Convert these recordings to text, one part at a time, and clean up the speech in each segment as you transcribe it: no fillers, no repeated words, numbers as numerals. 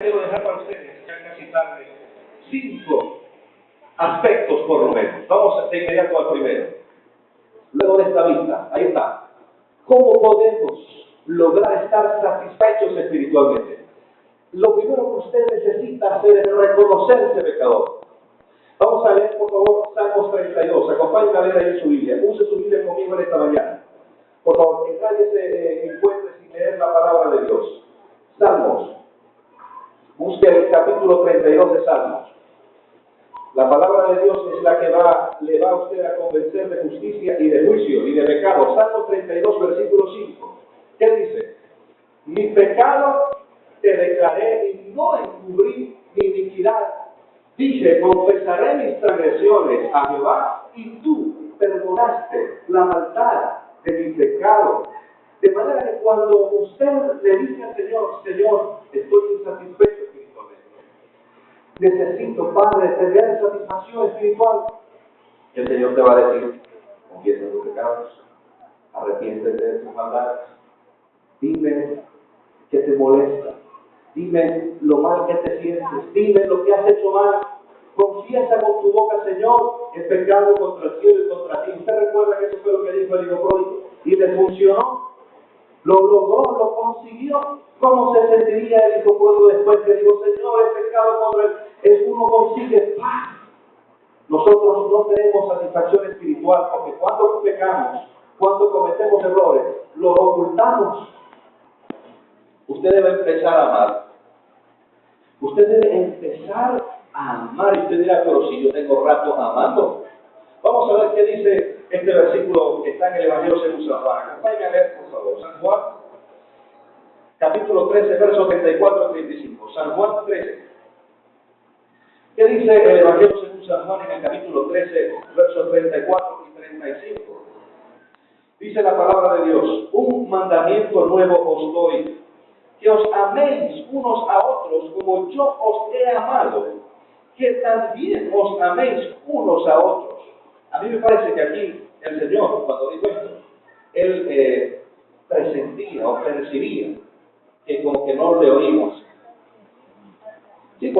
Quiero dejar para ustedes, ya casi tarde, 5 aspectos por lo menos. Vamos de inmediato al primero. Luego de esta vista, ahí está. ¿Cómo podemos lograr estar satisfechos espiritualmente? Lo primero que usted necesita hacer es reconocerse pecador. Vamos a leer, por favor, Salmos 32. Acompáñenme a leer ahí su Biblia. Use su Biblia conmigo en esta mañana. Por favor, que nadie se encuentre sin leer la palabra de Dios. Salmos. Busque el capítulo 32 de Salmos. La palabra de Dios es la que le va a usted a convencer de justicia y de juicio y de pecado. Salmos 32, versículo 5. ¿Qué dice? Mi pecado te declaré y no encubrí mi iniquidad. Dije, confesaré mis transgresiones a Jehová y tú perdonaste la maldad de mi pecado. De manera que cuando usted le dice al Señor, Señor, estoy insatisfecho espiritualmente, necesito, Padre, tener satisfacción espiritual, el Señor te va a decir, confiesa tus pecados, arrepiéntete de tus maldades, dime que te molesta, dime lo mal que te sientes, dime lo que has hecho mal, confiesa con tu boca, Señor, he pecado contra el cielo y contra ti. ¿Usted recuerda que eso fue lo que dijo el hijo pródigo? Y le funcionó. Lo logró, lo consiguió. ¿Cómo se sentiría el hijo pródigo después que dijo, Señor, he pecado contra él? Es uno consigue paz. Nosotros no tenemos satisfacción espiritual porque cuando pecamos, cuando cometemos errores, lo ocultamos. Usted debe empezar a amar. Usted debe empezar a amar. Y usted dirá, pero si yo tengo rato amando. Vamos a ver qué dice este versículo que está en el Evangelio según San Juan. Acompáñame a leer, por favor. San Juan, capítulo 13, versos 34 a 35. San Juan 13. ¿Qué dice el Evangelio según San Juan en el capítulo 13, versos 34 y 35? Dice la palabra de Dios, un mandamiento nuevo os doy, que os améis unos a otros como yo os he amado, que también os améis unos a otros. A mí me parece que aquí el Señor, cuando dijo esto, Él presentía o percibía que como que no le oímos. Sí,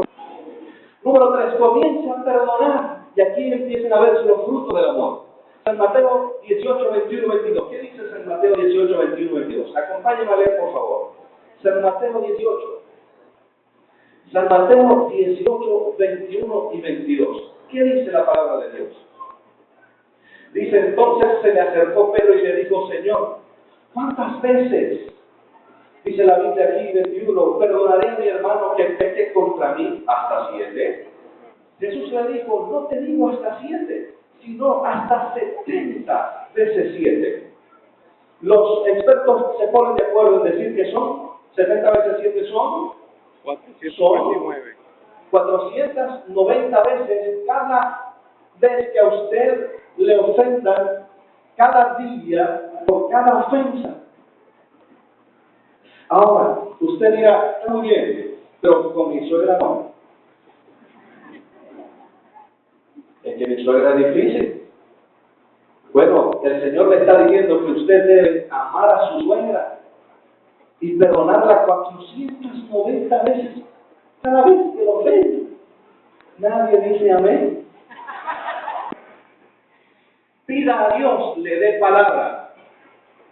número 3, comienza a perdonar. Y aquí empiezan a verse los frutos del amor. San Mateo 18, 21, 22. ¿Qué dice San Mateo 18, 21, 22? Acompáñenme a leer, por favor. San Mateo 18. San Mateo 18, 21 y 22. ¿Qué dice la palabra de Dios? Dice, entonces se le acercó Pedro y le dijo, Señor, ¿cuántas veces? Dice la Biblia aquí, 21, perdonaré a mi hermano que peque contra mí hasta 7. Jesús le dijo, no te digo hasta 7, sino hasta 70 veces 7. Los expertos se ponen de acuerdo en decir que son 70 veces 7 son 490 veces cada vez que a usted le ofendan, cada día por cada ofensa. Ahora, usted dirá, muy bien, pero con mi suegra no. Es que mi suegra es difícil. Bueno, el Señor le está diciendo que usted debe amar a su suegra y perdonarla 490 veces cada vez que lo ofende. Nadie dice amén. Pida a Dios le dé palabra.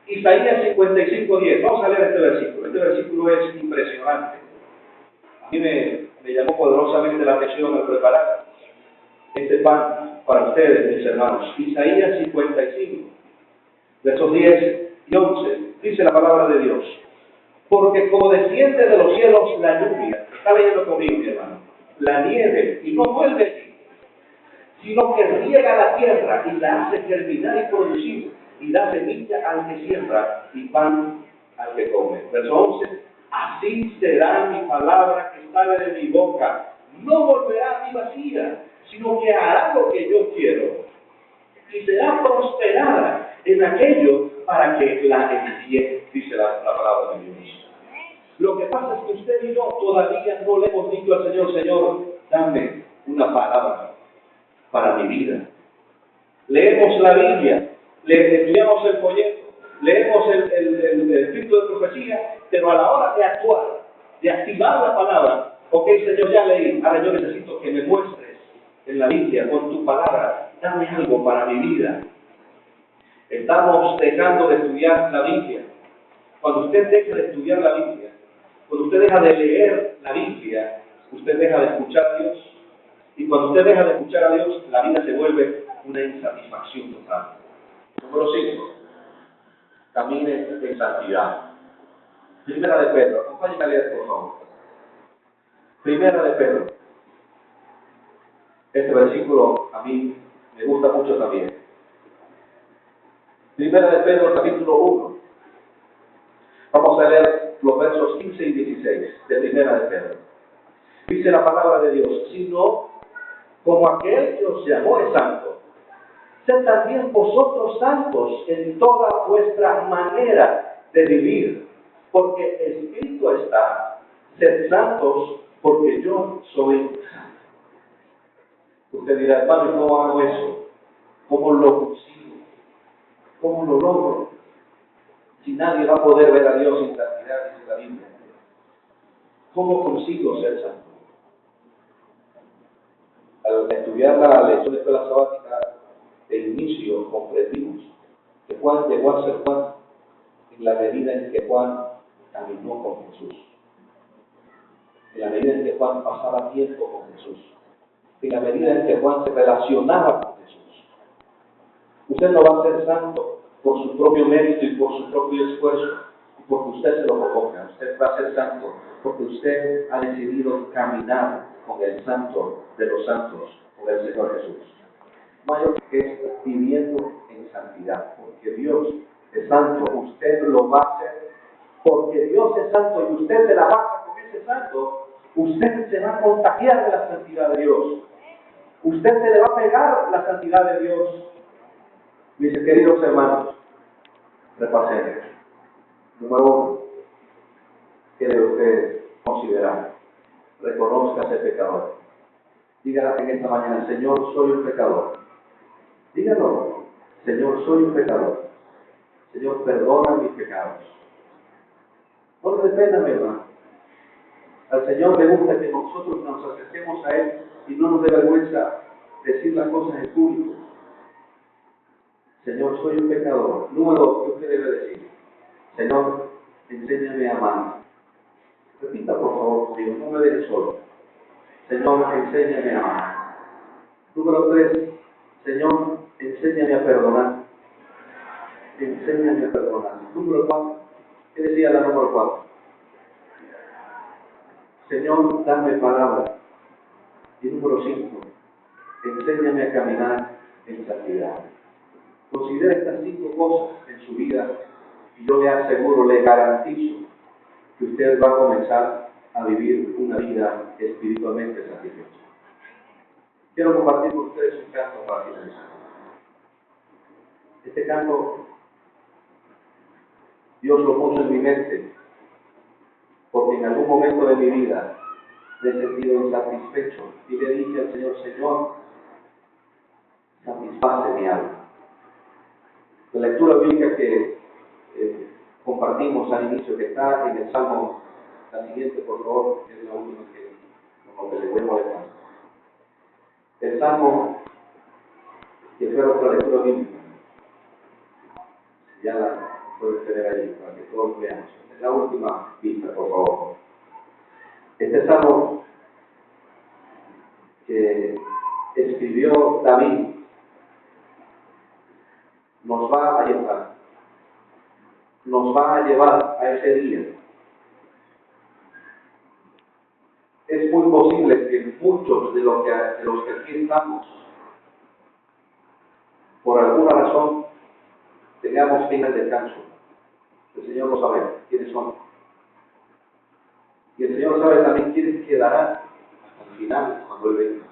Isaías 55:10. Vamos a leer este versículo. Este versículo es impresionante. A mí me llamó poderosamente la atención al preparar este pan para ustedes, mis hermanos. Isaías 55, versos 10 y 11. Dice la palabra de Dios. Porque como desciende de los cielos la lluvia, está leyendo conmigo, mi hermano, la nieve, y no vuelve, sino que riega la tierra y la hace germinar y producir, y da semilla al que siembra y pan al que come. Verso 11, así será mi palabra que sale de mi boca, no volverá a mi vacía, sino que hará lo que yo quiero, y será prosperada en aquello para que la envíe, dice la palabra de Dios. Lo que pasa es que usted y yo todavía no le hemos dicho al Señor, Señor, dame una palabra para mi vida. Leemos la Biblia, estudiamos el folleto, leemos el título de profecía, pero a la hora de actuar, de activar la palabra, Ok, Señor, ya leí. Ahora yo necesito que me muestres en la Biblia, con tu palabra, dame algo para mi vida. Estamos dejando de estudiar la Biblia. Cuando usted deja de estudiar la Biblia, cuando usted deja de leer la Biblia, usted deja de escuchar a Dios. Y cuando usted deja de escuchar a Dios, la vida se vuelve una insatisfacción total. Número 5. Camine en santidad. Primera de Pedro. Acompáñenme a leer, por favor. Primera de Pedro. Este versículo a mí me gusta mucho también. Primera de Pedro, capítulo 1. Vamos a leer los versos 15 y 16 de Primera de Pedro. Dice la palabra de Dios: sino como aquel que os llamó es santo, sed también vosotros santos en toda vuestra manera de vivir, porque escrito está: sed santos, porque yo soy santo. Usted dirá: hermano, ¿y cómo hago eso? ¿Cómo lo consigo? ¿Cómo lo logro? Si nadie va a poder ver a Dios sin santidad, dice la Biblia. ¿Cómo consigo ser santo? Al estudiar la lección de escuela sabática, de inicio comprendimos que Juan llegó a ser Juan en la medida en que Juan caminó con Jesús, en la medida en que Juan pasaba tiempo con Jesús, en la medida en que Juan se relacionaba con Jesús. Usted no va a ser santo por su propio mérito y por su propio esfuerzo, porque usted se lo provoca. Usted va a ser santo porque usted ha decidido caminar con el santo de los santos, con el Señor Jesús. Mayor que es viviendo en santidad, porque Dios es santo. Usted lo va a hacer porque Dios es santo y usted se la pasa con ese santo. Usted se va a contagiar de la santidad de Dios. Usted se le va a pegar la santidad de Dios. Mis queridos hermanos, repasemos. Número 1, ¿qué debe usted considerar? Reconózcase pecador. Diga en esta mañana: Señor, soy un pecador. Dígalo: Señor, soy un pecador. Señor, perdona mis pecados. No le dé pena, mi hermano. Al Señor le gusta que nosotros nos acerquemos a Él y no nos dé vergüenza decir las cosas en público. Señor, soy un pecador. Número 2, ¿qué usted debe decir? Señor, enséñame a amar. Repita, por favor, conmigo, no me deje solo. Señor, enséñame a amar. Número 3, Señor, enséñame a perdonar. Enséñame a perdonar. Número 4, ¿qué decía la número 4? Señor, dame palabra. Y número 5, enséñame a caminar en santidad. Considere estas 5 cosas en su vida y yo le aseguro, le garantizo que usted va a comenzar a vivir una vida espiritualmente satisfecha. Quiero compartir con ustedes un canto para finalizar. Este canto Dios lo puso en mi mente porque en algún momento de mi vida me he sentido insatisfecho y le dije al Señor: Señor, satisface mi alma. La lectura bíblica que compartimos al inicio, que está en el Salmo, la siguiente, por favor, es la última con lo que le voy a molestar. El Salmo, que fue nuestra lectura bíblica, ya la pueden tener allí para que todos veamos. Es la última vista, por favor. Este Salmo que escribió David nos va a llevar a ese día. Es muy posible que muchos de los que aquí estamos, por alguna razón, tengamos fin al descanso. El Señor lo sabe quiénes son. Y el Señor sabe también quiénes quedarán hasta el final, cuando Él venga.